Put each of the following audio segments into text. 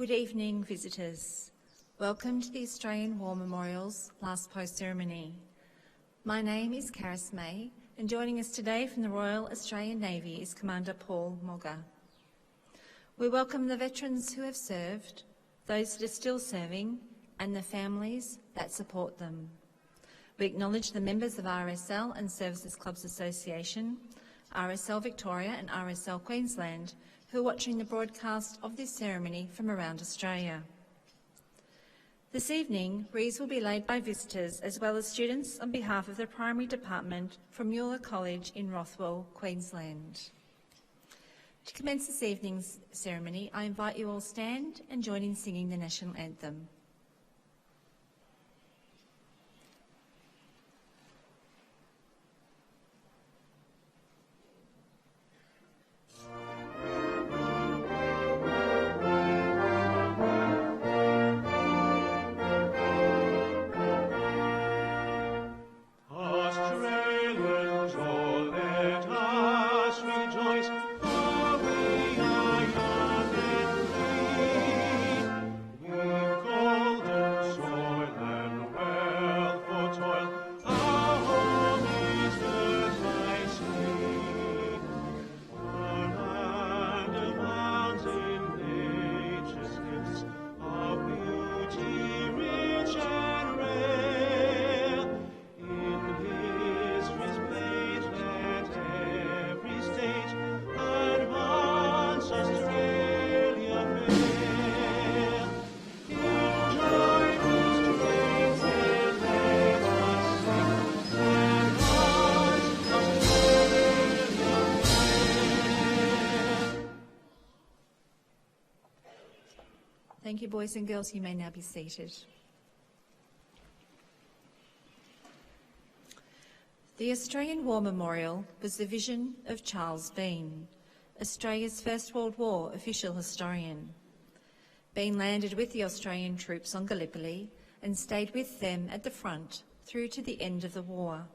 Good evening, visitors. Welcome to the Australian War Memorial's last post ceremony. My name is Caris May, and joining us today from the Royal Australian Navy is Commander Paul Mogger. We welcome the veterans who have served, those that are still serving, and the families that support them. We acknowledge the members of RSL and Services Clubs Association, RSL Victoria and RSL Queensland, who are watching the broadcast of this ceremony from around Australia. This evening, wreaths will be laid by visitors as well as students on behalf of the Primary Department from Muir College in Rothwell, Queensland. To commence this evening's ceremony, I invite you all stand and join in singing the National Anthem. Thank you, boys and girls. You may now be seated. The Australian War Memorial was the vision of Charles Bean, Australia's First World War official historian. Bean landed with the Australian troops on Gallipoli and stayed with them at the front through to the end of the war.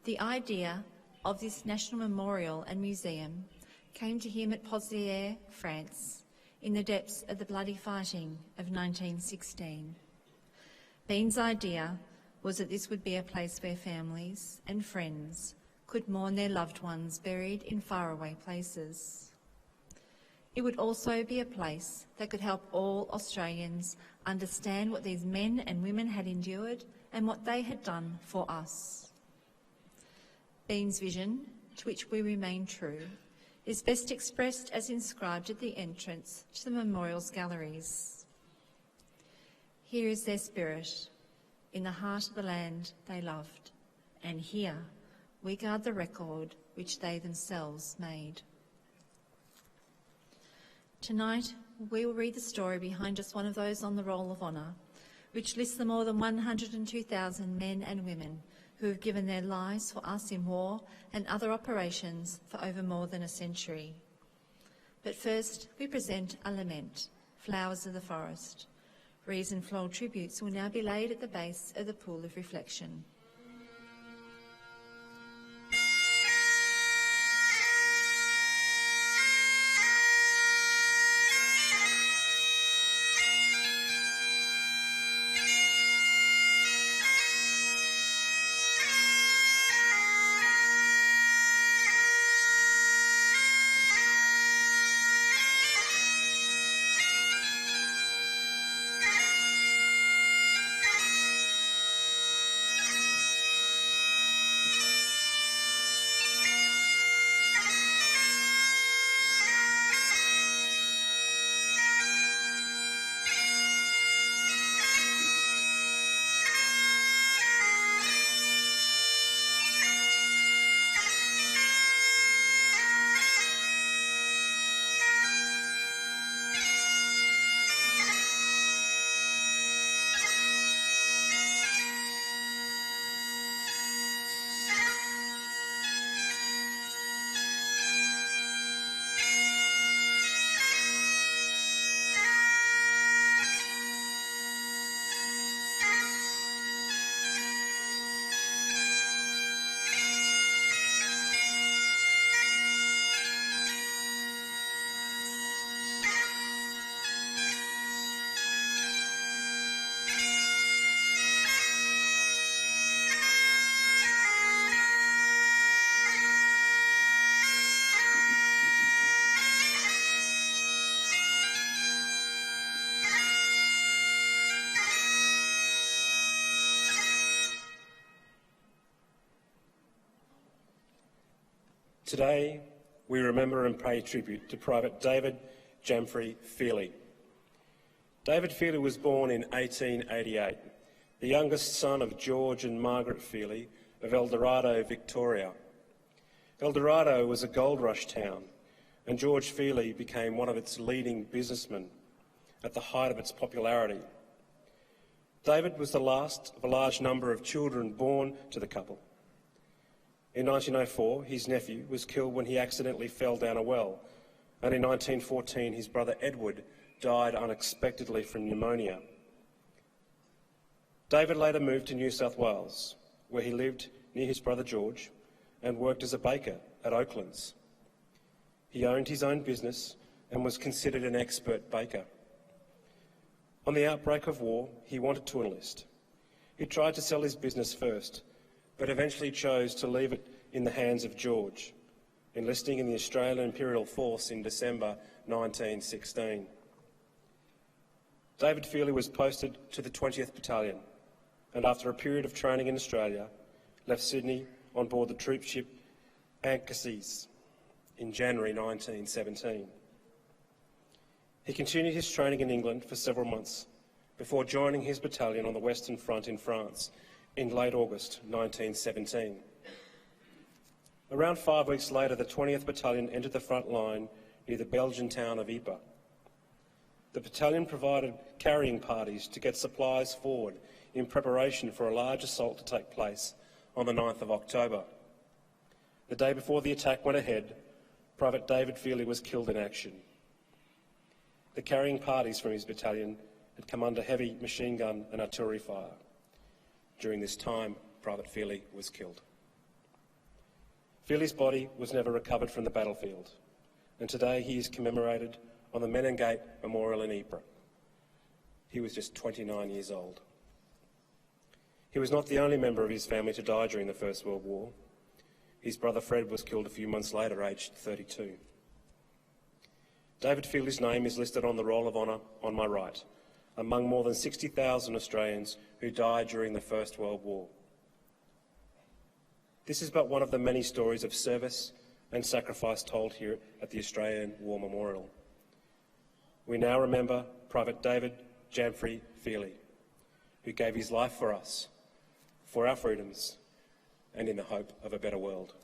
The idea of this national memorial and museum came to him at Pozieres, France, in the depths of the bloody fighting of 1916. Bean's idea was that this would be a place where families and friends could mourn their loved ones buried in faraway places. It would also be a place that could help all Australians understand what these men and women had endured and what they had done for us. Bean's vision, to which we remain true, is best expressed as inscribed at the entrance to the memorial's galleries. Here is their spirit, in the heart of the land they loved, and here we guard the record which they themselves made. Tonight, we will read the story behind just one of those on the Roll of Honour, which lists the more than 102,000 men and women who have given their lives for us in war and other operations for over more than a century. But first, we present a lament, Flowers of the Forest. Wreaths and floral tributes will now be laid at the base of the pool of reflection. Today, we remember and pay tribute to Private David Jamfrey Feely. David Feely was born in 1888, the youngest son of George and Margaret Feely of El Dorado, Victoria. El Dorado was a gold rush town, and George Feely became one of its leading businessmen at the height of its popularity. David was the last of a large number of children born to the couple. In 1904, his nephew was killed when he accidentally fell down a well, and in 1914, his brother Edward died unexpectedly from pneumonia. David later moved to New South Wales, where he lived near his brother George and worked as a baker at Oaklands. He owned his own business and was considered an expert baker. On the outbreak of war, he wanted to enlist. He tried to sell his business first, but eventually chose to leave it in the hands of George, enlisting in the Australian Imperial Force in December 1916. David Feely was posted to the 20th Battalion, and after a period of training in Australia, left Sydney on board the troop ship Anchises in January 1917. He continued his training in England for several months before joining his battalion on the Western Front in France in late August 1917. Around 5 weeks later, the 20th Battalion entered the front line near the Belgian town of Ypres. The battalion provided carrying parties to get supplies forward in preparation for a large assault to take place on the 9th of October. The day before the attack went ahead, Private David Feely was killed in action. The carrying parties from his battalion had come under heavy machine gun and artillery fire. During this time, Private Feely was killed. Feely's body was never recovered from the battlefield, and today he is commemorated on the Menengate Memorial in Ypres. He was just 29 years old. He was not the only member of his family to die during the First World War. His brother Fred was killed a few months later, aged 32. David Feely's name is listed on the Roll of Honour on my right, among more than 60,000 Australians who died during the First World War. This is but one of the many stories of service and sacrifice told here at the Australian War Memorial. We now remember Private David Jamfrey Feely, who gave his life for us, for our freedoms, and in the hope of a better world.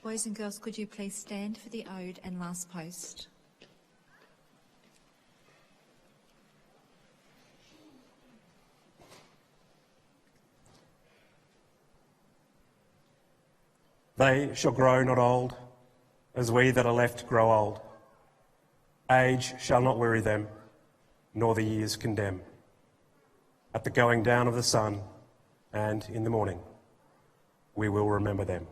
Boys and girls, could you please stand for the ode and last post? They shall grow not old, as we that are left grow old. Age shall not weary them, nor the years condemn. At the going down of the sun, and in the morning, we will remember them.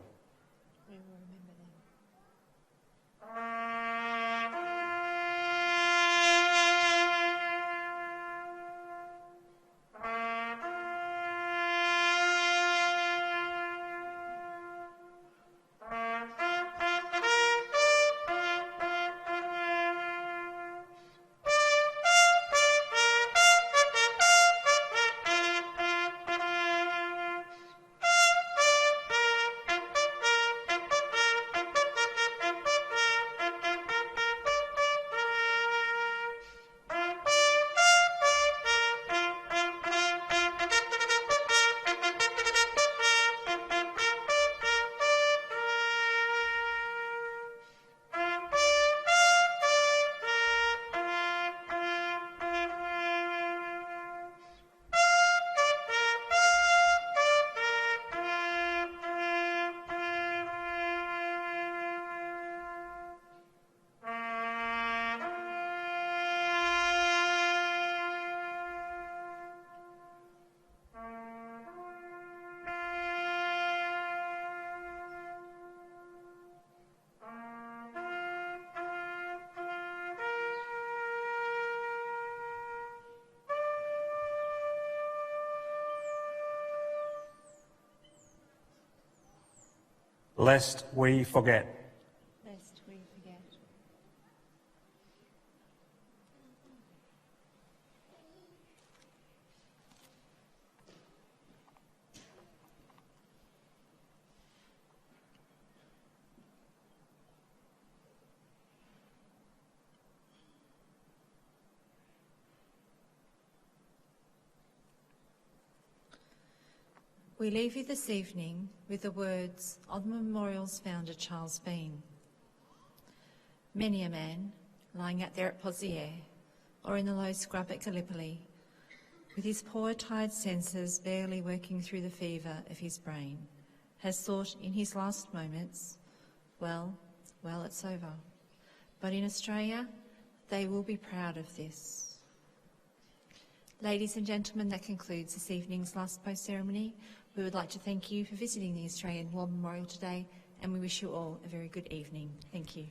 Lest we forget. Lest we forget. We leave you this evening with the words of the memorial's founder, Charles Bean. Many a man, lying out there at Pozier or in the low scrub at Gallipoli, with his poor tired senses barely working through the fever of his brain, has thought in his last moments, well, it's over. But in Australia, they will be proud of this. Ladies and gentlemen, that concludes this evening's last post ceremony. We would like to thank you for visiting the Australian War Memorial today, and we wish you all a very good evening. Thank you.